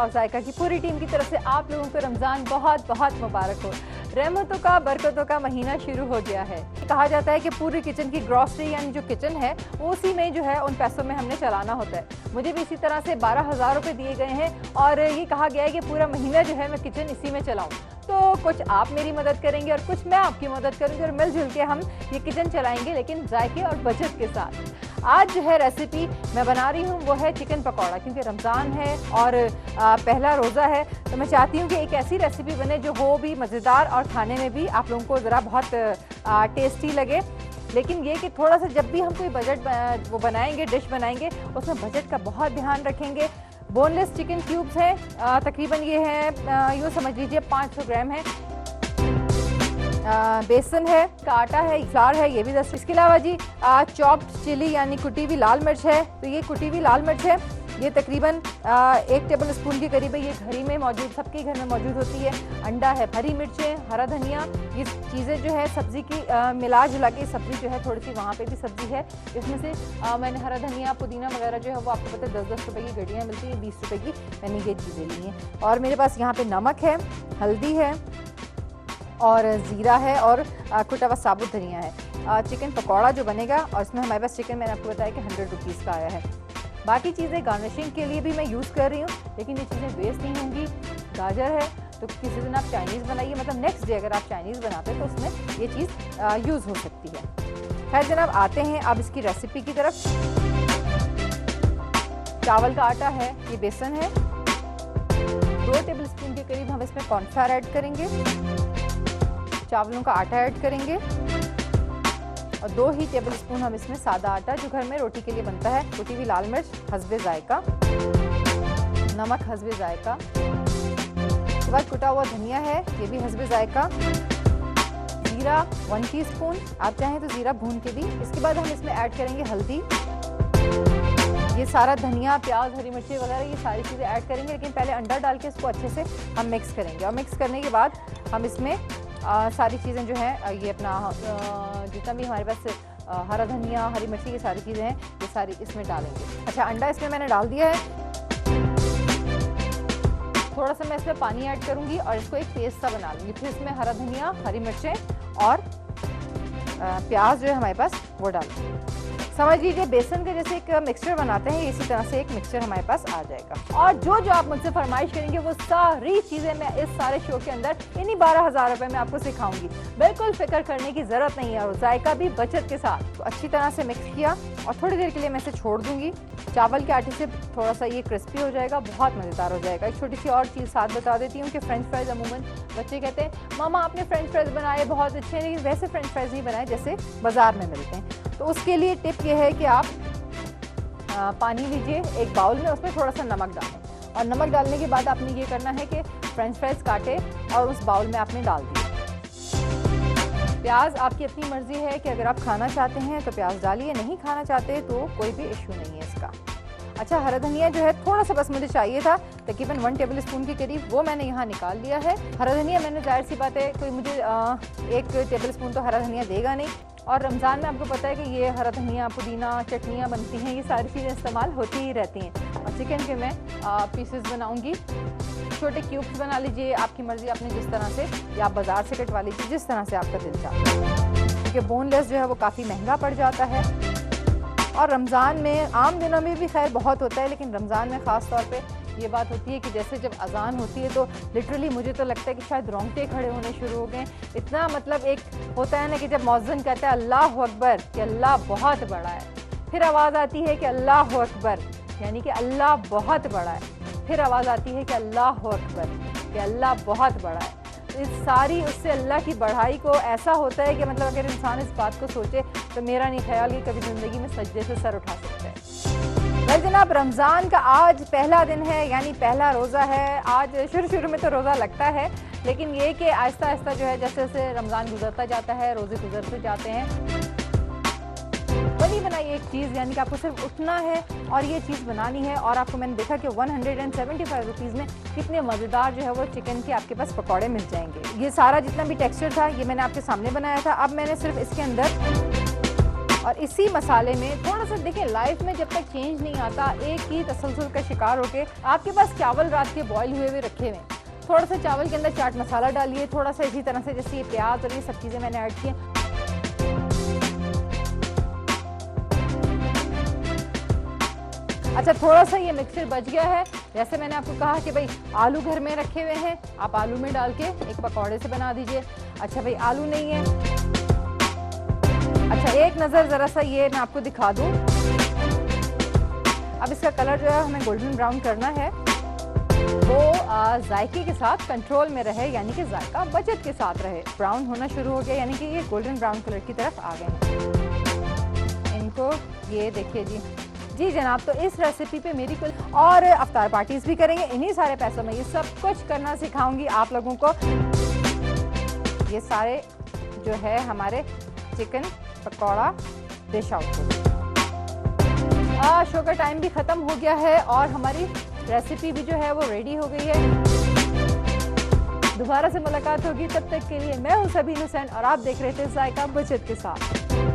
और जायका की पूरी टीम की तरफ से आप लोगों को रमज़ान बहुत बहुत मुबारक हो। रहमतों का बरकतों का महीना शुरू हो गया है। कहा जाता है कि पूरी किचन की ग्रॉसरी यानी जो किचन है वो उसी में जो है उन पैसों में हमने चलाना होता है। मुझे भी इसी तरह से 12,000 रुपये दिए गए हैं और ये कहा गया है कि पूरा महीना जो है मैं किचन इसी में चलाऊँ। तो कुछ आप मेरी मदद करेंगे और कुछ मैं आपकी मदद करूँगी और मिलजुल के हम ये किचन चलाएंगे, लेकिन जायके और बचत के साथ। आज जो है रेसिपी मैं बना रही हूँ वो है चिकन पकौड़ा, क्योंकि रमज़ान है और पहला रोज़ा है, तो मैं चाहती हूँ कि एक ऐसी रेसिपी बने जो हो भी मज़ेदार और खाने में भी आप लोगों को ज़रा बहुत टेस्टी लगे। लेकिन ये कि थोड़ा सा जब भी हम कोई बजट वो बनाएंगे, डिश बनाएंगे, उसमें बजट का बहुत ध्यान रखेंगे। बोनलेस चिकन क्यूब्स हैं, तकरीबन ये है यूँ समझ लीजिए 500 ग्राम है। बेसन है, का आटा है, फ्लावर है, ये भी 10। इसके अलावा जी चॉप्ड चिली यानी कुटी हुई लाल मिर्च है, तो ये कुटी हुई लाल मिर्च है, ये तकरीबन 1 टेबल स्पून के करीब है। ये घर ही में मौजूद, सबके घर में मौजूद होती है। अंडा है, हरी मिर्चें, हरा धनिया, ये चीज़ें जो है सब्ज़ी की मिला जुला के सब्ज़ी जो है थोड़ी सी वहाँ पे भी सब्ज़ी है। इसमें से मैंने हरा धनिया पुदीना वगैरह जो है वो आपको पता है 10-10 रुपये की गड्डियाँ मिलती हैं, 20 रुपये की मैंने ये चीज़ें ली हैं। और मेरे पास यहाँ पर नमक है, हल्दी है और ज़ीरा है और कुटा हुआ साबुत धनिया है। चिकन पकौड़ा जो बनेगा, और इसमें हमारे पास चिकन मैंने आपको बताया कि 100 रुपीज़ का आया है। बाकी चीज़ें गार्निशिंग के लिए भी मैं यूज़ कर रही हूँ, लेकिन ये चीज़ें वेस्ट नहीं होंगी। गाजर है, तो किसी दिन आप चाइनीज़ बनाइए, मतलब नेक्स्ट डे अगर आप चाइनीज़ बनाते हैं तो उसमें ये चीज़ यूज़ हो सकती है। खैर जनाब, आते हैं अब इसकी रेसिपी की तरफ। चावल का आटा है, ये बेसन है, 2 टेबल स्पून के करीब हम इसमें कॉर्नफ्लावर ऐड करेंगे, चावलों का आटा ऐड करेंगे और 2 ही टेबल स्पून हम इसमें सादा आटा जो घर में रोटी के लिए बनता है, कुटी हुई लाल मिर्च हस्बे जायका, नमक हस्बे जायका, उसके बाद कुटा हुआ धनिया है, ये भी हस्बे जायका, जीरा 1 टीस्पून, आप चाहें तो जीरा भून के भी। इसके बाद हम इसमें ऐड करेंगे हल्दी, ये सारा धनिया, प्याज, हरी मिर्ची वगैरह ये सारी चीज़ें ऐड करेंगे, लेकिन पहले अंडा डाल के इसको अच्छे से हम मिक्स करेंगे। और मिक्स करने के बाद हम इसमें सारी चीज़ें जो हैं ये अपना जितना भी हमारे पास हरा धनिया, हरी मिर्ची, ये सारी चीज़ें हैं ये सारी इसमें डालेंगे। अच्छा, अंडा इसमें मैंने डाल दिया है। थोड़ा सा मैं इसमें पानी ऐड करूँगी और इसको एक पेस्ट सा बना लूँगी। फिर इसमें हरा धनिया, हरी मिर्चें और प्याज जो है हमारे पास वो डालूँगी। समझ लीजिए बेसन के जैसे एक मिक्सचर बनाते हैं, इसी तरह से एक मिक्सचर हमारे पास आ जाएगा। और जो जो आप मुझसे फरमाइश करेंगे वो सारी चीज़ें मैं इस सारे शो के अंदर इन्हीं 12,000 रुपये में आपको सिखाऊंगी। बिल्कुल फिक्र करने की ज़रूरत नहीं है, और जायका भी बचत के साथ। तो अच्छी तरह से मिक्स किया और थोड़ी देर के लिए मैं इसे छोड़ दूँगी। चावल के आटे से थोड़ा सा ये क्रिस्पी हो जाएगा, बहुत मज़ेदार हो जाएगा। एक छोटी सी और चीज़ साथ बता देती हूँ कि फ्रेंच फ्राइज़ अमूमन बच्चे कहते हैं मामा आपने फ्रेंच फ्राइज़ बनाए बहुत अच्छे हैं, लेकिन वैसे फ्रेंच फ्राइज़ नहीं बनाए जैसे बाज़ार में मिलते हैं। तो उसके लिए टिप ये है कि आप पानी लीजिए एक बाउल में, उसमें थोड़ा सा नमक डालें और नमक डालने के बाद आपने ये करना है कि फ्रेंच फ्राइज़ काटे और उस बाउल में आपने डाल दिए। प्याज आपकी अपनी मर्ज़ी है कि अगर आप खाना चाहते हैं तो प्याज डालिए, नहीं खाना चाहते तो कोई भी इशू नहीं है इसका। अच्छा, हरा धनिया जो है थोड़ा सा बस मुझे चाहिए था, तकरीबन 1 टेबल स्पून के करीब, वो मैंने यहाँ निकाल लिया है। हरा धनिया मैंने, जाहिर सी बात है कोई मुझे 1 टेबल स्पून तो हरा धनिया देगा नहीं, और रमज़ान में आपको पता है कि ये हरा धनिया, पुदीना, चटनियाँ बनती हैं, ये सारी चीज़ें इस्तेमाल होती ही रहती हैं। और चिकन के मैं पीसेस बनाऊँगी, छोटे क्यूब्स बना लीजिए, आपकी मर्ज़ी, आपने जिस तरह से, या आप बाज़ार से कटवा लीजिए जिस तरह से आपका दिल चाहता है, क्योंकि बोनलेस जो है वो काफ़ी महंगा पड़ जाता है। और रमज़ान में, आम दिनों में भी खैर बहुत होता है, लेकिन रमज़ान में ख़ास तौर पे ये बात होती है कि जैसे जब अज़ान होती है तो लिटरली मुझे तो लगता है कि शायद रोंगटे खड़े होने शुरू हो गए। इतना मतलब एक होता है ना कि जब मौज़िन कहता है अल्लाह अकबर, कि अल्लाह बहुत बड़ा है, फिर आवाज़ आती है कि अल्लाह अकबर, यानी कि अल्लाह बहुत बड़ा है, फिर आवाज़ आती है कि अल्लाह अकबर, कि अल्लाह बहुत बड़ा है। तो इस सारी उससे अल्लाह की बढ़ाई को ऐसा होता है कि मतलब अगर इंसान इस बात को सोचे तो मेरा नहीं ख्याल कि कभी ज़िंदगी में सजदे से सर उठा सकता है। भाई जनाब, रमज़ान का आज पहला दिन है, यानी पहला रोज़ा है। आज शुरू में तो रोज़ा लगता है, लेकिन ये कि आहिस्ता आहिस्ता जो है जैसे जैसे रमज़ान गुजरता जाता है, रोज़े गुजरते जाते हैं। बनी बनाई एक चीज़, यानी कि आपको सिर्फ उठना है और ये चीज़ बनानी है। और आपको मैंने देखा कि 175 रुपीज़ में कितने मज़ेदार जो है वो चिकन के आपके पास पकौड़े मिल जाएंगे। ये सारा जितना भी टेक्सचर था ये मैंने आपके सामने बनाया था। अब मैंने सिर्फ इसके अंदर और इसी मसाले में थोड़ा सा देखिए, लाइफ में जब तक चेंज नहीं आता एक ही तसलसल का शिकार होके, आपके पास चावल रात के बॉईल हुए हुए रखे हुए, थोड़ा सा चावल के अंदर चाट मसाला डालिए, थोड़ा सा इसी तरह से जैसे ये प्याज और ये सब चीज़ें मैंने ऐड की। अच्छा, थोड़ा सा ये मिक्सचर बच गया है, जैसे मैंने आपको कहा कि भाई आलू घर में रखे हुए हैं, आप आलू में डाल के एक पकौड़े से बना दीजिए। अच्छा भाई आलू नहीं है, अच्छा एक नज़र ज़रा सा ये मैं आपको दिखा दूँ। अब इसका कलर जो है हमें गोल्डन ब्राउन करना है, वो जायके के साथ कंट्रोल में रहे, यानी कि जायका बचत के साथ रहे। ब्राउन होना शुरू हो गया, यानी कि ये गोल्डन ब्राउन कलर की तरफ आ गए हैं। इनको ये देखिए जी जनाब, तो इस रेसिपी पे मेरी कुल और अफ्तार पार्टीज भी करेंगे। इन्हीं सारे पैसों में ये सब कुछ करना सिखाऊंगी आप लोगों को। ये सारे जो है हमारे चिकन पकौड़ा डिश आउट हो गए। शो का टाइम भी ख़त्म हो गया है और हमारी रेसिपी भी जो है वो रेडी हो गई है। दोबारा से मुलाकात होगी, तब तक के लिए मैं हूँ सबीन हुसैन और आप देख रहे थे जायका बचत के साथ।